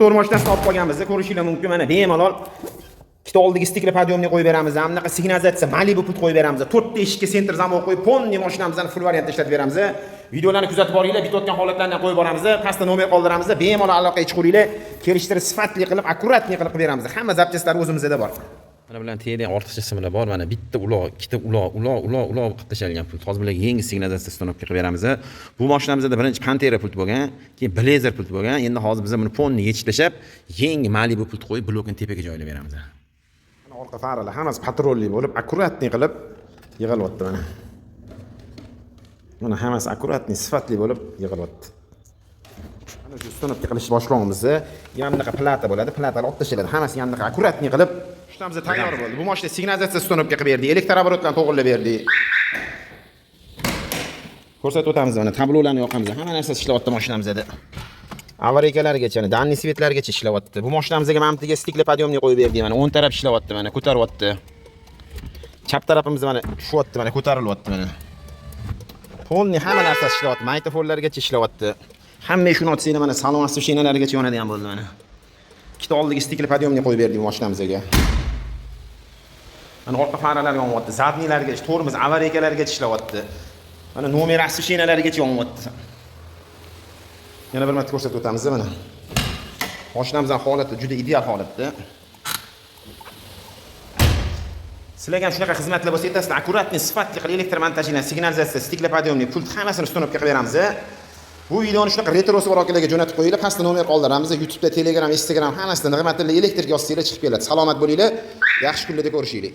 To'r mashinasini olib qolganmiz. Ko'rishingiz mumkin. Mana bemalol ikkita oldagi stikli podyomni qo'yib beramiz. Hamnaqa signalizatsiya Malibu put qo'yib beramiz. 4 ta eshikka senter zamok qo'yib, ponni mashinamizni full variantda ishlatib beramiz. Videolarni kuzatib boringlar, bitayotgan holatlarni qo'yib boramiz. Pastda nomer qoldiramiz. Bemalol aloqaga chiqinglar. Kelishtirib sifatli qilib, akkuratni qilib beramiz. Hamma zapchastlari o'zimizda bor. Mana bilan tegadigan ortiqcha simlar bor. Mana bitta uloq, ikkita uloq qilib tashalgan pult. Hozir bularga yangi signalizatsiya stanovka qilib beramiz. Bu mashinamizda birinchi Pantera pult bo'lgan, keyin Blazer pult bo'lgan. Endi hozir biz buni ponni yechib tashlab, yangi Malibu pult qo'yib, blokni tepaga joylab beramiz. Mana orqa faralar hammasi patrolli bo'lib, akkuratni qilib yig'ilyapti mana. Mana hammasi akkuratni, sifatli bo'lib yig'ilyapti. Mana shu stanovka qilishni boshlaymiz. Yandaqa plata bo'ladi, platalar olib tashlanadi. Hammasi yandaqa akkuratni qilib ishlamizda tayyor bo'ldi. Bu mashina signalizatsiya stanovka qilib berdik, elektr oborotlarni to'g'irlab berdik. Ko'rsatib o'tamiz mana tablolarni yoqamiz. Hamma narsa ishlayapti mashinamizda. Avariykalargacha, danni svetlargacha ishlayapti. Bu mashinamizga mana bunga stikli podyomni qo'yib berdik. Mana 10 taraf ishlayapti, mana ko'taryapti. Chap tarafimizda mana tushyapti, mana ko'tarilyapti mana. Polni hamma narsa ishlayapti. Maytofonlargacha ishlayapti. Hamma shuni otsanglar mana salon asoshinalarigacha yonadigan bo'ldi mana. Ikkita oldagi stikli podyomni qo'yib berdik mashinamizga. Mana orqa faralar yonyapti, zadnilargacha, tormoz avariykalargacha ishlayapti. Mana nomer asoshinalarigacha yonyapti. Yana bir marta ko'rsatib o'tamiz mana. Mashinamizning holati juda ideal holatda. Sizlarga ham shunaqa xizmatlar bo'lsa, ertasida akkuratni, sifatli qilib elektr montajini, signalizatsiya, stikli podyomni, pult hammasini stanovka qilib beramiz. Bu videoni shunaqa retrosi bor akalarga jo'natib qo'yinglar. Pastda nomer qoldiramiz. YouTube'da, Telegram, Instagram hammasida nig'matli elektr yozsanglar chiqib keladi. Salomat bo'linglar. Yaxshi kunlarda ko'rishaylik.